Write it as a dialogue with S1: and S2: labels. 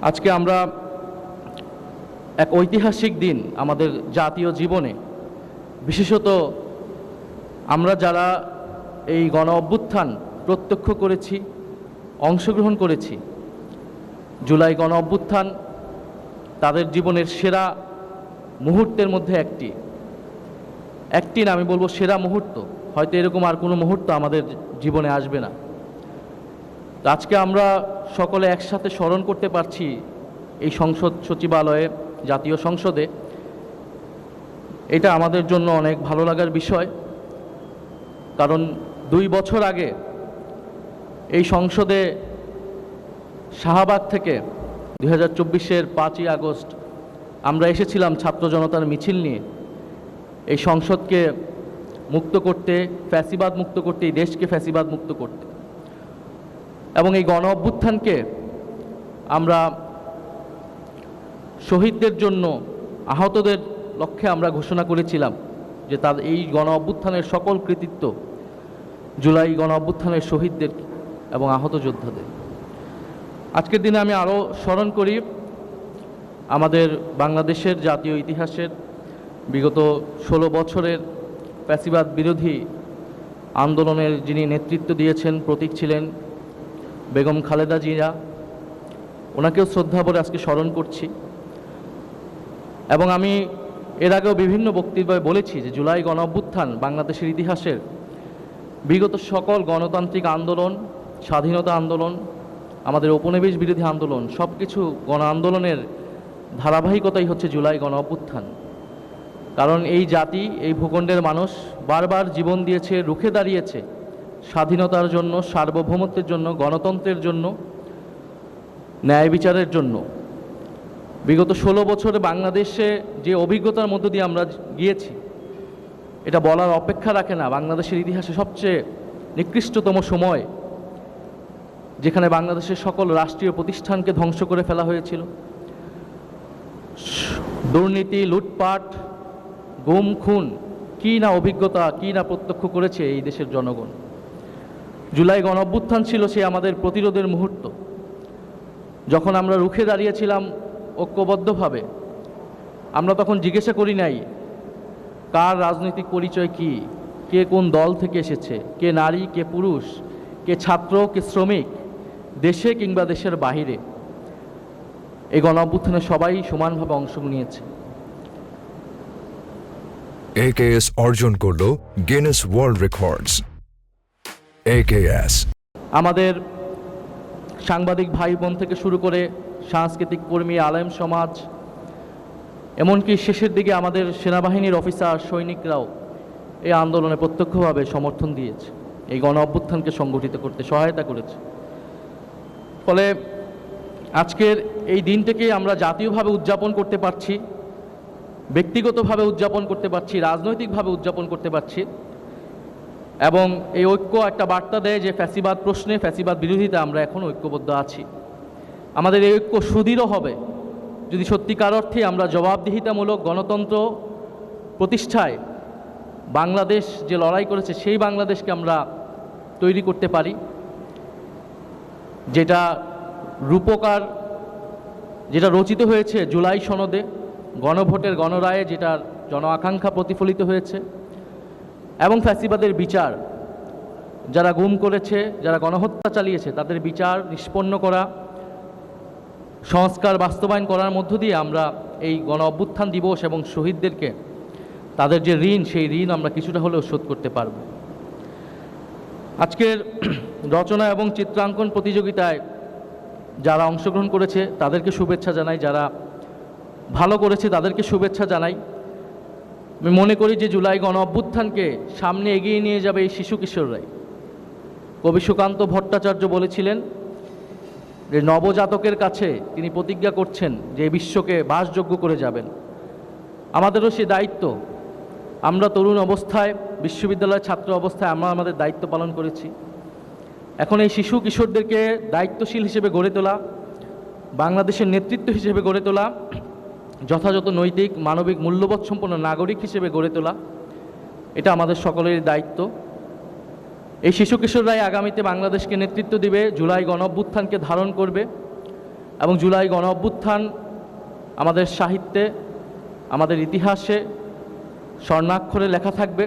S1: আজকে আমরা এক ঐতিহাসিক দিন আমাদের জাতীয় জীবনে, বিশেষত আমরা যারা এই গণ অভ্যুত্থান প্রত্যক্ষ করেছি, অংশগ্রহণ করেছি। জুলাই গণ অভ্যুত্থান তাদের জীবনের সেরা মুহূর্তের মধ্যে একটি না, আমি বলবো সেরা মুহূর্ত। হয়তো এরকম আর কোনো মুহূর্ত আমাদের জীবনে আসবে না। আজকে আমরা সকলে একসাথে স্মরণ করতে পারছি এই সংসদ সচিবালয়ে, জাতীয় সংসদে। এটা আমাদের জন্য অনেক ভালো লাগার বিষয়, কারণ 2 বছর আগে এই সংসদে শাহবাগ থেকে 2024-এর 5ই আগস্ট আমরা এসেছিলাম ছাত্র জনতার মিছিল নিয়ে এই সংসদকে মুক্ত করতে, ফ্যাসিবাদ মুক্ত করতে, এই দেশকে ফ্যাসিবাদ মুক্ত করতে। এবং এই গণ অভ্যুত্থানকে আমরা শহীদদের জন্য, আহতদের লক্ষ্যে আমরা ঘোষণা করেছিলাম যে তাদের এই গণ অভ্যুত্থানের সকল কৃতিত্ব জুলাই গণ অভ্যুত্থানের শহীদদের এবং আহত যোদ্ধাদের। আজকের দিনে আমি আরও স্মরণ করি আমাদের বাংলাদেশের জাতীয় ইতিহাসের বিগত 16 বছরের ফ্যাসিবাদ বিরোধী আন্দোলনের যিনি নেতৃত্ব দিয়েছেন, প্রতীক ছিলেন বেগম খালেদা জিয়া। ওনাকেও শ্রদ্ধা ভরে আজকে স্মরণ করছি। এবং আমি এর আগেও বিভিন্ন বক্তব্যে বলেছি যে জুলাই গণ অভ্যুত্থান বাংলাদেশের ইতিহাসের বিগত সকল গণতান্ত্রিক আন্দোলন, স্বাধীনতা আন্দোলন, আমাদের উপনিবেশ বিরোধী আন্দোলন, সব কিছু গণ আন্দোলনের ধারাবাহিকতাই হচ্ছে জুলাই গণ অভ্যুত্থান। কারণ এই জাতি, এই ভূখণ্ডের মানুষ বারবার জীবন দিয়েছে, রুখে দাঁড়িয়েছে স্বাধীনতার জন্য, সার্বভৌমত্বের জন্য, গণতন্ত্রের জন্য, ন্যায় বিচারের জন্য। বিগত 16 বছরে বাংলাদেশে যে অভিজ্ঞতার মধ্য দিয়ে আমরা গিয়েছি, এটা বলার অপেক্ষা রাখে না। বাংলাদেশের ইতিহাসে সবচেয়ে নিকৃষ্টতম সময়, যেখানে বাংলাদেশের সকল রাষ্ট্রীয় প্রতিষ্ঠানকে ধ্বংস করে ফেলা হয়েছিল, দুর্নীতি, লুটপাট, গুম খুন, কী না অভিজ্ঞতা, কী না প্রত্যক্ষ করেছে এই দেশের জনগণ। জুলাই গণ অভ্যুত্থান ছিল সে আমাদের প্রতিরোধের মুহূর্ত, যখন আমরা রুখে দাঁড়িয়েছিলাম ঐক্যবদ্ধভাবে। আমরা তখন জিজ্ঞাসা করি নাই কার রাজনৈতিক পরিচয় কী, কে কোন দল থেকে এসেছে, কে নারী, কে পুরুষ, কে ছাত্র, কে শ্রমিক, দেশে কিংবা দেশের বাহিরে। এই গণ অভ্যুত্থানে সবাই সমানভাবে অংশ নিয়েছে।
S2: AKS অর্জন করল গিনেস ওয়ার্ল্ড রেকর্ডস। AKS
S1: আমাদের সাংবাদিক ভাই বোন থেকে শুরু করে সাংস্কৃতিক কর্মী, আলেম সমাজ, এমনকি শেষের দিকে আমাদের সেনাবাহিনীর অফিসার, সৈনিকরাও এই আন্দোলনে প্রত্যক্ষভাবে সমর্থন দিয়েছে, এই গণ অভ্যুত্থানকে সংগঠিত করতে সহায়তা করেছে। ফলে আজকের এই দিনটাকে আমরা জাতীয়ভাবে উদযাপন করতে পারছি, ব্যক্তিগতভাবে উদযাপন করতে পারছি, রাজনৈতিকভাবে উদযাপন করতে পারছি। এবং এই ঐক্য একটা বার্তা দেয় যে ফ্যাসিবাদ প্রশ্নে, ফ্যাসিবাদ বিরোধিতা আমরা এখন ঐক্যবদ্ধ আছি। আমাদের এই ঐক্য সুদৃঢ় হবে যদি সত্যিকার অর্থে আমরা জবাবদিহিতামূলক গণতন্ত্র প্রতিষ্ঠায় বাংলাদেশ যে লড়াই করেছে সেই বাংলাদেশকে আমরা তৈরি করতে পারি, যেটা রূপকার, যেটা রচিত হয়েছে জুলাই সনদে, গণভোটের গণরায়ে, যেটার জন আকাঙ্ক্ষা প্রতিফলিত হয়েছে। এবং ফ্যাসিবাদের বিচার, যারা গুম করেছে, যারা গণহত্যা চালিয়েছে, তাদের বিচার নিষ্পন্ন করা, সংস্কার বাস্তবায়ন করার মধ্য দিয়ে আমরা এই গণ অভ্যুত্থান দিবস এবং শহীদদেরকে তাদের যে ঋণ, সেই ঋণ আমরা কিছুটা হলেও শোধ করতে পারব। আজকের রচনা এবং চিত্রাঙ্কন প্রতিযোগিতায় যারা অংশগ্রহণ করেছে তাদেরকে শুভেচ্ছা জানাই, যারা ভালো করেছে তাদেরকে শুভেচ্ছা জানাই। আমি মনে করি যে জুলাই গণ অভ্যুত্থানকে সামনে এগিয়ে নিয়ে যাবে এই শিশু কিশোররাই। কবি সুকান্ত ভট্টাচার্য বলেছিলেন যে নবজাতকের কাছে তিনি প্রতিজ্ঞা করছেন যে বিশ্বকে বাসযোগ্য করে যাবেন। আমাদেরও সে দায়িত্ব। আমরা তরুণ অবস্থায়, বিশ্ববিদ্যালয়ের ছাত্র অবস্থায় আমরা আমাদের দায়িত্ব পালন করেছি। এখন এই শিশু কিশোরদেরকে দায়িত্বশীল হিসেবে গড়ে তোলা, বাংলাদেশের নেতৃত্ব হিসেবে গড়ে তোলা, যথাযথ নৈতিক মানবিক মূল্যবোধ সম্পন্ন নাগরিক হিসেবে গড়ে তোলা, এটা আমাদের সকলের দায়িত্ব। এই শিশু কিশোররাই আগামীতে বাংলাদেশকে নেতৃত্ব দিবে, জুলাই গণ অভ্যুত্থানকে ধারণ করবে। এবং জুলাই গণ অভ্যুত্থান আমাদের সাহিত্যে, আমাদের ইতিহাসে স্বর্ণাক্ষরে লেখা থাকবে।